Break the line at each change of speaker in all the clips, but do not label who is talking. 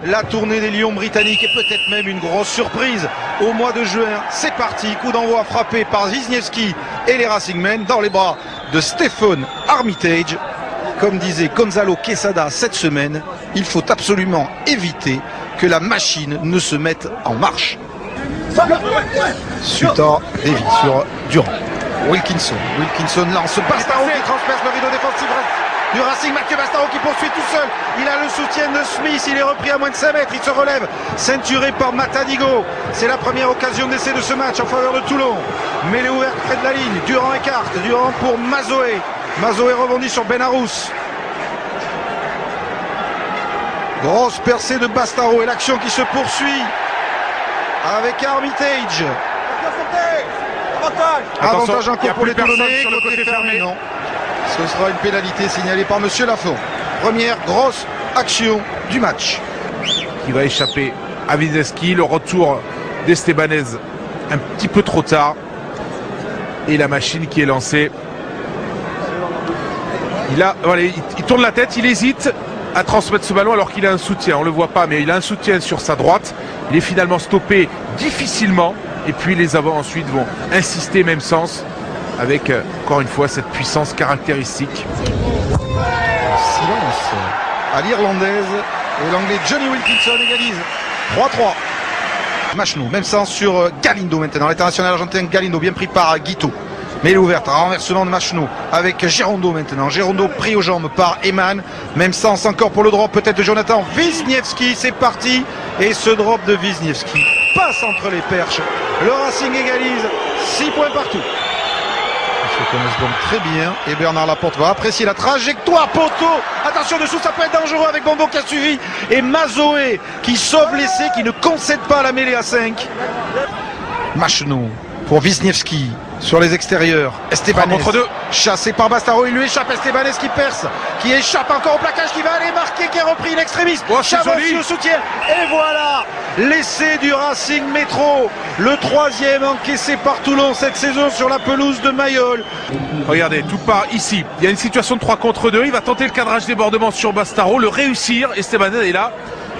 la tournée des Lions britanniques et peut-être même une grosse surprise au mois de juin. C'est parti, coup d'envoi frappé par Wisniewski et les Racing Men dans les bras de Stephen Armitage. Comme disait Gonzalo Quesada cette semaine, il faut absolument éviter que la machine ne se mette en marche. Suter dévie sur Durand. Wilkinson lance Bastaro qui transperce le rideau défensif du Racing. Mathieu Bastaro qui poursuit tout seul. Il a le soutien de Smith. Il est repris à moins de 5 mètres. Il se relève, ceinturé par Matadigo. C'est la première occasion d'essai de ce match en faveur de Toulon. Mêlée ouverte près de la ligne. Durand écarte. Durand pour Mazoé. Mazoé rebondit sur Benarous. Grosse percée de Bastaro et l'action qui se poursuit avec Armitage. Avantage en cours pour les Toulonnais sur le côté fermé. Non. Ce sera une pénalité signalée par Monsieur Lafont. Première grosse action du match.
Qui va échapper à Wisniewski. Le retour d'Estebanez un petit peu trop tard. Et la machine qui est lancée. Il tourne la tête, il hésite à transmettre ce ballon alors qu'il a un soutien. On ne le voit pas, mais il a un soutien sur sa droite. Il est finalement stoppé difficilement. Et puis les avants ensuite vont insister même sens avec encore une fois cette puissance caractéristique.
Silence à l'irlandaise et l'anglais Johnny Wilkinson égalise 3-3. Machno, même sens sur Galindo maintenant, l'international argentin Galindo bien pris par Guito. Mais il est ouverte, renversement de Machno avec Gerondo maintenant. Gerondo pris aux jambes par Eman. Même sens encore pour le drop peut-être de Jonathan Wisniewski. C'est parti. Et ce drop de Wisniewski passe entre les perches. Le Racing égalise 6 points partout. Ils se connaissent donc très bien. Et Bernard Laporte va apprécier la trajectoire. Poteau. Attention dessous, ça peut être dangereux avec Bombo qui a suivi. Et Mazoé qui sauve l'essai, qui ne concède pas la mêlée à 5. Machno pour Wisniewski. Sur les extérieurs, Estebanez
contre deux.
Chassé par Bastaro, il lui échappe. Estebanez qui perce, qui échappe encore au plaquage, qui va aller marquer, qui est repris l'extrémiste. Chavancy au soutien. Et voilà l'essai du Racing Métro, le 3e encaissé par Toulon cette saison sur la pelouse de Mayol.
Regardez, tout part ici. Il y a une situation de 3 contre 2. Il va tenter le cadrage débordement sur Bastaro, le réussir. Estebanez est là.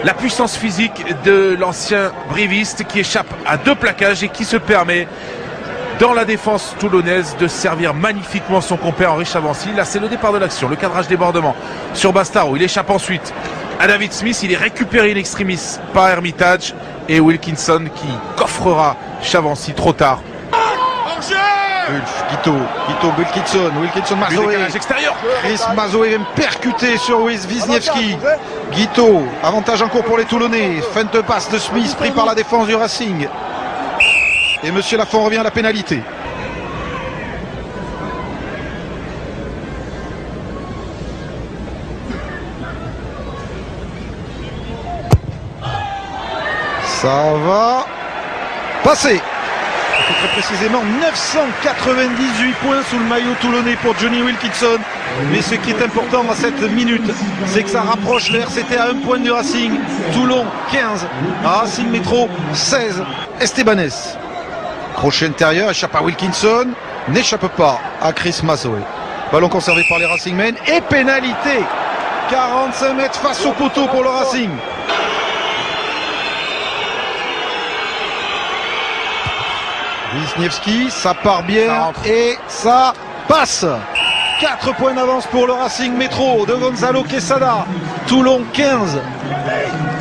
La puissance physique de l'ancien briviste qui échappe à 2 plaquages et qui se permet dans la défense toulonnaise de servir magnifiquement son compère Henri Chavancy. Là c'est le départ de l'action, le cadrage débordement sur Bastaro, il échappe ensuite à David Smith, il est récupéré in extremis par Hermitage et Wilkinson qui coffrera Chavancy trop tard.
Guito, Wilkinson, Mazoé, Chris Mazoé vient percuter sur Wisniewski. Guito, avantage en cours pour les Toulonnais, feinte passe de Smith pris par la défense du Racing. Et Monsieur Lafont revient à la pénalité. Ça va passer. Très précisément 998 points sous le maillot toulonnais pour Johnny Wilkinson. Mais ce qui est important à cette minute, c'est que ça rapproche le RCT à 1 point du Racing. Toulon 15, Racing Métro 16. Estebanez. Crochet intérieur, échappe à Wilkinson, n'échappe pas à Chris Mazoé. Ballon conservé par les Racing Men et pénalité. 45 mètres face au poteau pour le Racing. Wisniewski, ça part bien et ça passe. 4 points d'avance pour le Racing Métro de Gonzalo Quesada. Toulon 15,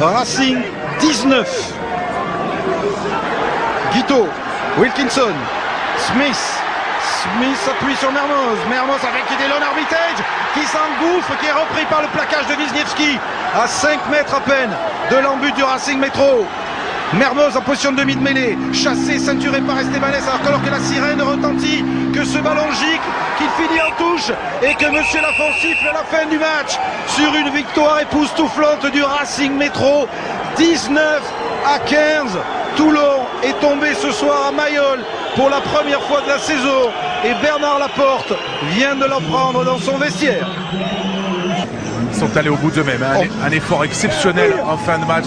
Racing 19. Guito. Wilkinson, Smith appuie sur Mermoz avec Gideon Armitage qui s'engouffre, qui est repris par le plaquage de Wisniewski à 5 mètres à peine de l'embut du Racing Métro. Mermoz en position de demi de mêlée, chassé, ceinturé par Estebanez alors que la sirène retentit, que ce ballon gicle, qu'il finit en touche et que Monsieur Lafont siffle à la fin du match sur une victoire époustouflante du Racing Métro. 19-15. Toulon est tombé ce soir à Mayol pour la première fois de la saison et Bernard Laporte vient de l'en prendre dans son vestiaire.
Ils sont allés au bout d'eux-mêmes, un effort exceptionnel en fin de match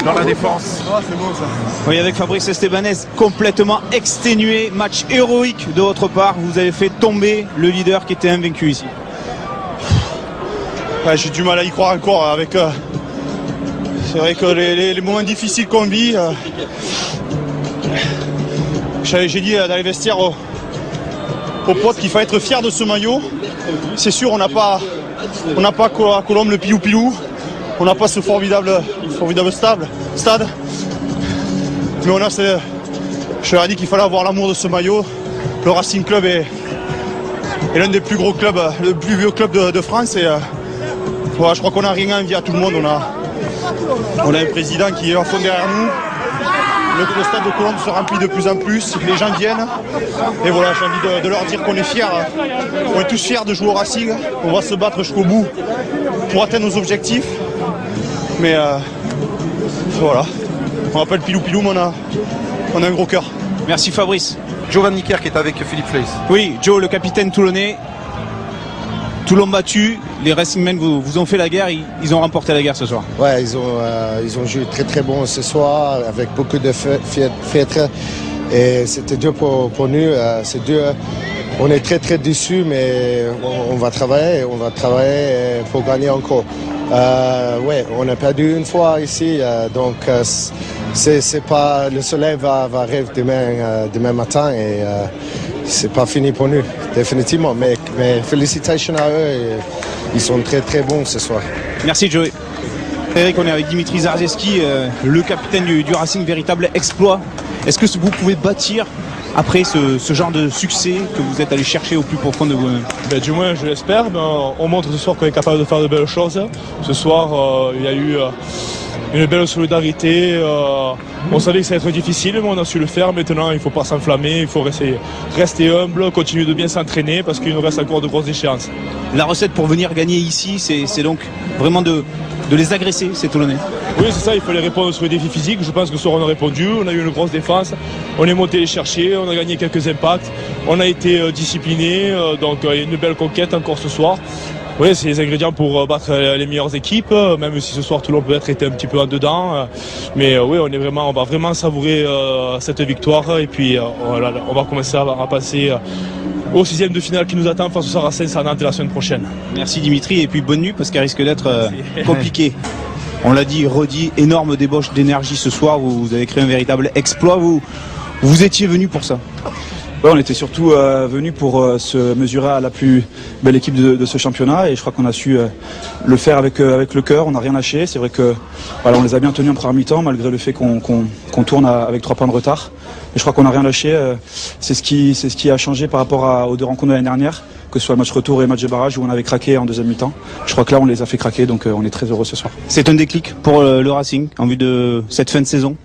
dans la défense.
C'est beau ça. Oui, avec Fabrice Estebanez complètement exténué, match héroïque de votre part, vous avez fait tomber le leader qui était invaincu ici.
Ouais, j'ai du mal à y croire encore avec c'est vrai que les moments difficiles qu'on vit, j'ai dit dans les vestiaires aux potes qu'il fallait être fier de ce maillot. C'est sûr, on n'a pas à Colombes le pilou-pilou, on n'a pas ce formidable stade, mais je leur ai dit qu'il fallait avoir l'amour de ce maillot. Le Racing Club est l'un des plus gros clubs, le plus vieux club de France, et voilà, je crois qu'on n'a rien à envier à tout le monde. On a un président qui est à fond derrière nous. Le stade de Colombes se remplit de plus en plus, les gens viennent, et voilà, j'ai envie de leur dire qu'on est fiers, on est tous fiers de jouer au Racing, on va se battre jusqu'au bout pour atteindre nos objectifs, mais voilà, on rappelle pilou-pilou, mais on a un gros cœur.
Merci Fabrice.
Giovanni Kerr qui est avec Philippe Fleis.
Oui, Joe, le capitaine toulonnais. Toulon battu, les Racingmen vous ont fait la guerre, ils ont remporté la guerre ce soir.
Ouais, ils ont joué très très bon ce soir avec beaucoup de fêtes et c'était dur pour nous. C'est dur. On est très très déçus, mais on va travailler pour gagner encore. Ouais, on a perdu une fois ici, donc c'est pas le soleil va arriver demain matin et c'est pas fini pour nous, définitivement. Mais félicitations à eux, ils sont très très bons ce soir.
Merci Joey. Eric, on est avec Dimitri Zarzeski, le capitaine du Racing, véritable exploit. Est-ce que vous pouvez bâtir après ce genre de succès que vous êtes allé chercher au plus profond de vous-même?
Du moins, je l'espère. On montre ce soir qu'on est capable de faire de belles choses. Ce soir, il y a eu une belle solidarité. On savait que ça allait être difficile, mais on a su le faire. Maintenant, il ne faut pas s'enflammer, il faut rester humble, continuer de bien s'entraîner parce qu'il nous reste encore de grosses échéances.
La recette pour venir gagner ici, c'est donc vraiment de les agresser, ces Toulonnais.
Oui, c'est ça, il fallait répondre sur les défis physiques. Je pense que ce soir on a répondu, on a eu une grosse défense, on est monté les chercher, on a gagné quelques impacts, on a été disciplinés, donc une belle conquête encore ce soir. Oui, c'est les ingrédients pour battre les meilleures équipes, même si ce soir Toulon peut-être était un petit peu en dedans. Mais oui, on va vraiment savourer cette victoire et puis on va commencer à passer au 6e de finale qui nous attend face au Saracens à Nantes la semaine prochaine.
Merci Dimitri, et puis bonne nuit parce qu'elle risque d'être compliquée. On l'a dit, redit, énorme débauche d'énergie ce soir, vous avez créé un véritable exploit, vous étiez venu pour ça.
Ouais, on était surtout venus pour se mesurer à la plus belle équipe de ce championnat, et je crois qu'on a su le faire avec le cœur. On n'a rien lâché. C'est vrai que voilà, on les a bien tenus en première mi-temps malgré le fait qu'on tourne avec 3 points de retard. Mais je crois qu'on n'a rien lâché. C'est ce qui a changé par rapport aux 2 rencontres de l'année dernière, que ce soit le match retour et le match de barrage où on avait craqué en deuxième mi-temps. Je crois que là on les a fait craquer, donc on est très heureux ce soir.
C'est un déclic pour le Racing en vue de cette fin de saison?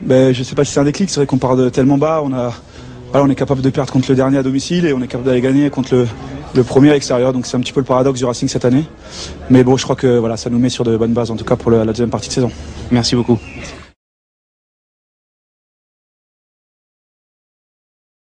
Je sais pas si c'est un déclic. C'est vrai qu'on part de tellement bas. On est capable de perdre contre le dernier à domicile et on est capable d'aller gagner contre le premier à l'extérieur. Donc c'est un petit peu le paradoxe du Racing cette année. Mais bon, je crois que voilà, ça nous met sur de bonnes bases en tout cas pour la deuxième partie de saison.
Merci beaucoup.